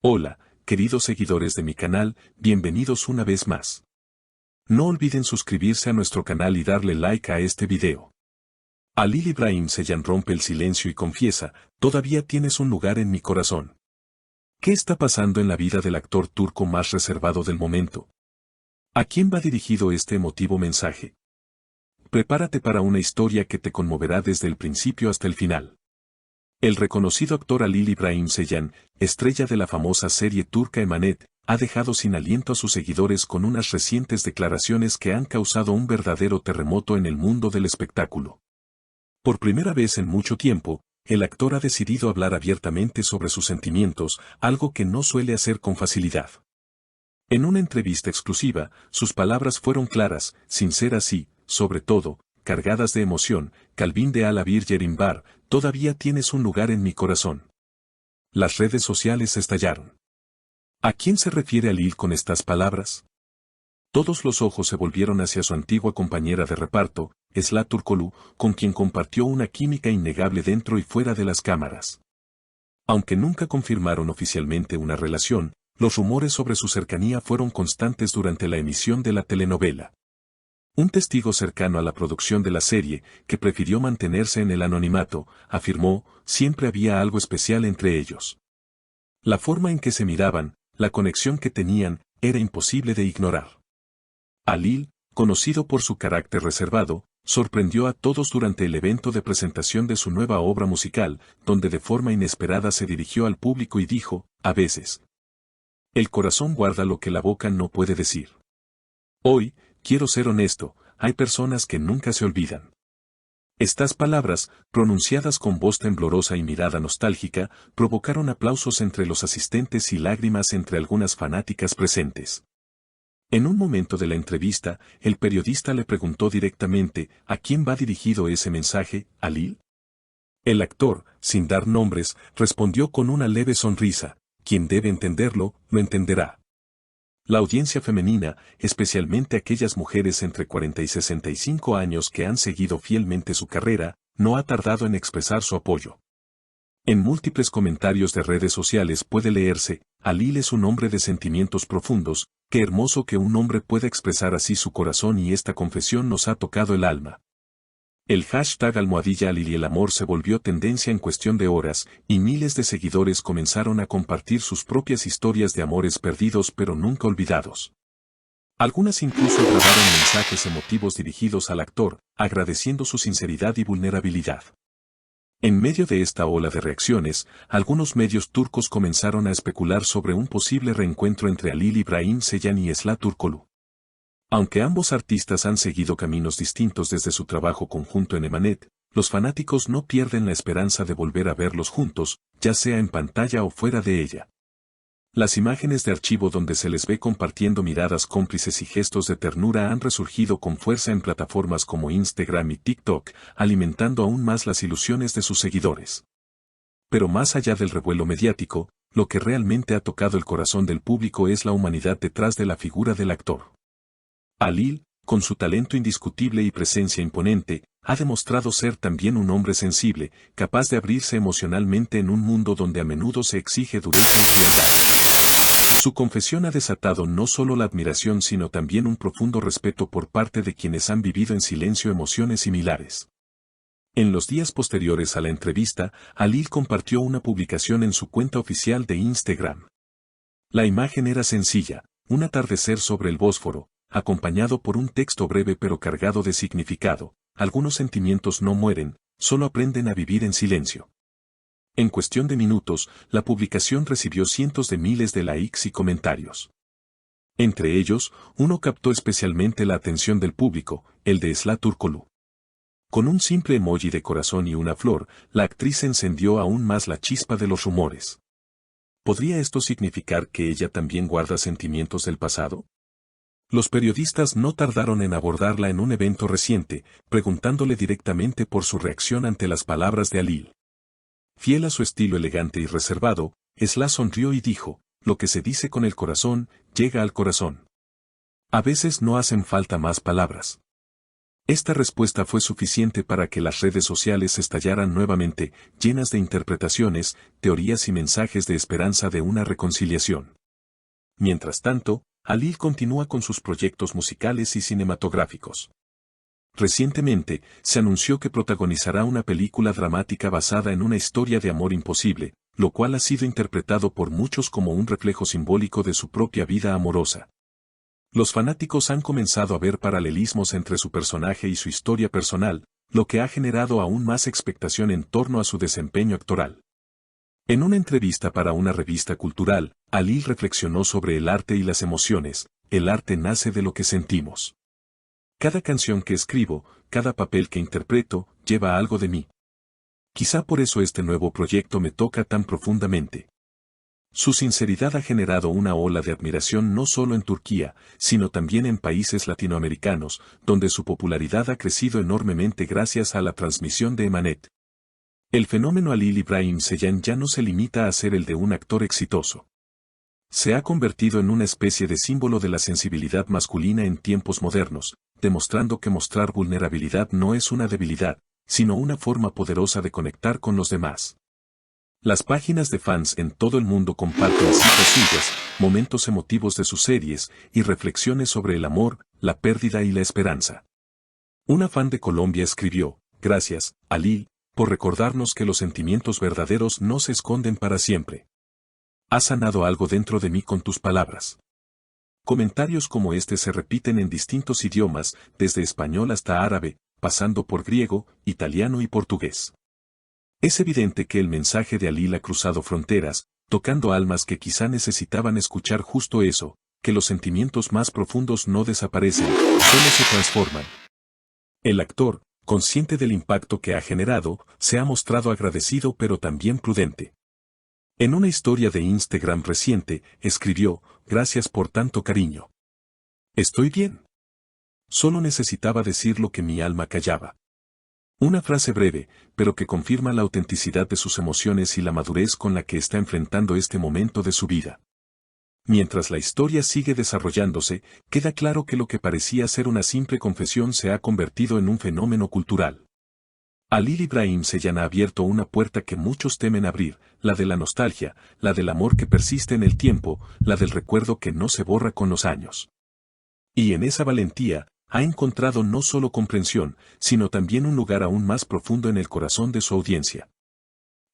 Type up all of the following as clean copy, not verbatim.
Hola, queridos seguidores de mi canal, bienvenidos una vez más. No olviden suscribirse a nuestro canal y darle like a este video. Halil İbrahim Ceylan rompe el silencio y confiesa, todavía tienes un lugar en mi corazón. ¿Qué está pasando en la vida del actor turco más reservado del momento? ¿A quién va dirigido este emotivo mensaje? Prepárate para una historia que te conmoverá desde el principio hasta el final. El reconocido actor Halil İbrahim Ceylan, estrella de la famosa serie turca Emanet, ha dejado sin aliento a sus seguidores con unas recientes declaraciones que han causado un verdadero terremoto en el mundo del espectáculo. Por primera vez en mucho tiempo, el actor ha decidido hablar abiertamente sobre sus sentimientos, algo que no suele hacer con facilidad. En una entrevista exclusiva, sus palabras fueron claras, sinceras y, sobre todo, cargadas de emoción. Calvin de Al-Abir Yerimbar, todavía tienes un lugar en mi corazón. Las redes sociales estallaron. ¿A quién se refiere Halil con estas palabras? Todos los ojos se volvieron hacia su antigua compañera de reparto, Esla Turkoglu, con quien compartió una química innegable dentro y fuera de las cámaras. Aunque nunca confirmaron oficialmente una relación, los rumores sobre su cercanía fueron constantes durante la emisión de la telenovela. Un testigo cercano a la producción de la serie, que prefirió mantenerse en el anonimato, afirmó, siempre había algo especial entre ellos. La forma en que se miraban, la conexión que tenían, era imposible de ignorar. Halil, conocido por su carácter reservado, sorprendió a todos durante el evento de presentación de su nueva obra musical, donde de forma inesperada se dirigió al público y dijo, a veces, el corazón guarda lo que la boca no puede decir. Hoy, quiero ser honesto, hay personas que nunca se olvidan. Estas palabras, pronunciadas con voz temblorosa y mirada nostálgica, provocaron aplausos entre los asistentes y lágrimas entre algunas fanáticas presentes. En un momento de la entrevista, el periodista le preguntó directamente, ¿a quién va dirigido ese mensaje, Halil? El actor, sin dar nombres, respondió con una leve sonrisa, quien debe entenderlo, lo entenderá. La audiencia femenina, especialmente aquellas mujeres entre 40 y 65 años que han seguido fielmente su carrera, no ha tardado en expresar su apoyo. En múltiples comentarios de redes sociales puede leerse, Halil es un hombre de sentimientos profundos, qué hermoso que un hombre pueda expresar así su corazón y esta confesión nos ha tocado el alma. El hashtag #Halil y el amor se volvió tendencia en cuestión de horas, y miles de seguidores comenzaron a compartir sus propias historias de amores perdidos pero nunca olvidados. Algunas incluso grabaron mensajes emotivos dirigidos al actor, agradeciendo su sinceridad y vulnerabilidad. En medio de esta ola de reacciones, algunos medios turcos comenzaron a especular sobre un posible reencuentro entre Halil İbrahim Ceylan y Esla Turkoglu. Aunque ambos artistas han seguido caminos distintos desde su trabajo conjunto en Emanet, los fanáticos no pierden la esperanza de volver a verlos juntos, ya sea en pantalla o fuera de ella. Las imágenes de archivo donde se les ve compartiendo miradas cómplices y gestos de ternura han resurgido con fuerza en plataformas como Instagram y TikTok, alimentando aún más las ilusiones de sus seguidores. Pero más allá del revuelo mediático, lo que realmente ha tocado el corazón del público es la humanidad detrás de la figura del actor. Halil, con su talento indiscutible y presencia imponente, ha demostrado ser también un hombre sensible, capaz de abrirse emocionalmente en un mundo donde a menudo se exige dureza y frialdad. Su confesión ha desatado no solo la admiración sino también un profundo respeto por parte de quienes han vivido en silencio emociones similares. En los días posteriores a la entrevista, Halil compartió una publicación en su cuenta oficial de Instagram. La imagen era sencilla, un atardecer sobre el Bósforo, acompañado por un texto breve pero cargado de significado, algunos sentimientos no mueren, solo aprenden a vivir en silencio. En cuestión de minutos, la publicación recibió cientos de miles de likes y comentarios. Entre ellos, uno captó especialmente la atención del público, el de Esla Turkoglu. Con un simple emoji de corazón y una flor, la actriz encendió aún más la chispa de los rumores. ¿Podría esto significar que ella también guarda sentimientos del pasado? Los periodistas no tardaron en abordarla en un evento reciente, preguntándole directamente por su reacción ante las palabras de Halil. Fiel a su estilo elegante y reservado, Esla sonrió y dijo, lo que se dice con el corazón, llega al corazón. A veces no hacen falta más palabras. Esta respuesta fue suficiente para que las redes sociales estallaran nuevamente, llenas de interpretaciones, teorías y mensajes de esperanza de una reconciliación. Mientras tanto, Halil continúa con sus proyectos musicales y cinematográficos. Recientemente, se anunció que protagonizará una película dramática basada en una historia de amor imposible, lo cual ha sido interpretado por muchos como un reflejo simbólico de su propia vida amorosa. Los fanáticos han comenzado a ver paralelismos entre su personaje y su historia personal, lo que ha generado aún más expectación en torno a su desempeño actoral. En una entrevista para una revista cultural, Halil reflexionó sobre el arte y las emociones. El arte nace de lo que sentimos. Cada canción que escribo, cada papel que interpreto, lleva algo de mí. Quizá por eso este nuevo proyecto me toca tan profundamente. Su sinceridad ha generado una ola de admiración no solo en Turquía, sino también en países latinoamericanos, donde su popularidad ha crecido enormemente gracias a la transmisión de Emanet. El fenómeno Halil İbrahim Ceylan ya no se limita a ser el de un actor exitoso. Se ha convertido en una especie de símbolo de la sensibilidad masculina en tiempos modernos, demostrando que mostrar vulnerabilidad no es una debilidad, sino una forma poderosa de conectar con los demás. Las páginas de fans en todo el mundo comparten citas suyas, momentos emotivos de sus series y reflexiones sobre el amor, la pérdida y la esperanza. Una fan de Colombia escribió: "Gracias, Halil, por recordarnos que los sentimientos verdaderos no se esconden para siempre. Has sanado algo dentro de mí con tus palabras". Comentarios como este se repiten en distintos idiomas, desde español hasta árabe, pasando por griego, italiano y portugués. Es evidente que el mensaje de Halil ha cruzado fronteras, tocando almas que quizá necesitaban escuchar justo eso, que los sentimientos más profundos no desaparecen, solo se transforman. El actor, consciente del impacto que ha generado, se ha mostrado agradecido pero también prudente. En una historia de Instagram reciente, escribió: "Gracias por tanto cariño. Estoy bien. Solo necesitaba decir lo que mi alma callaba". Una frase breve, pero que confirma la autenticidad de sus emociones y la madurez con la que está enfrentando este momento de su vida. Mientras la historia sigue desarrollándose, queda claro que lo que parecía ser una simple confesión se ha convertido en un fenómeno cultural. Halil İbrahim Ceylan ha abierto una puerta que muchos temen abrir, la de la nostalgia, la del amor que persiste en el tiempo, la del recuerdo que no se borra con los años. Y en esa valentía, ha encontrado no solo comprensión, sino también un lugar aún más profundo en el corazón de su audiencia.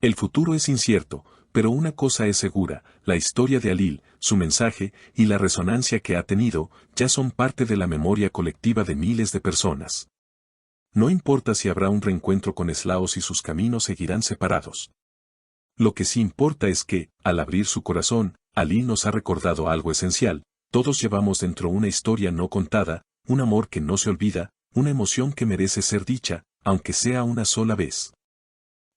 El futuro es incierto, pero una cosa es segura: la historia de Halil, su mensaje y la resonancia que ha tenido, ya son parte de la memoria colectiva de miles de personas. No importa si habrá un reencuentro con Slaos y sus caminos seguirán separados. Lo que sí importa es que, al abrir su corazón, Halil nos ha recordado algo esencial: todos llevamos dentro una historia no contada, un amor que no se olvida, una emoción que merece ser dicha, aunque sea una sola vez.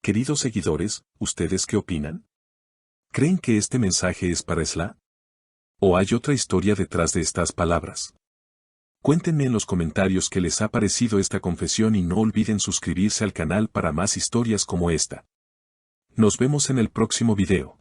Queridos seguidores, ¿ustedes qué opinan? ¿Creen que este mensaje es para Sla? ¿O hay otra historia detrás de estas palabras? Cuéntenme en los comentarios qué les ha parecido esta confesión y no olviden suscribirse al canal para más historias como esta. Nos vemos en el próximo video.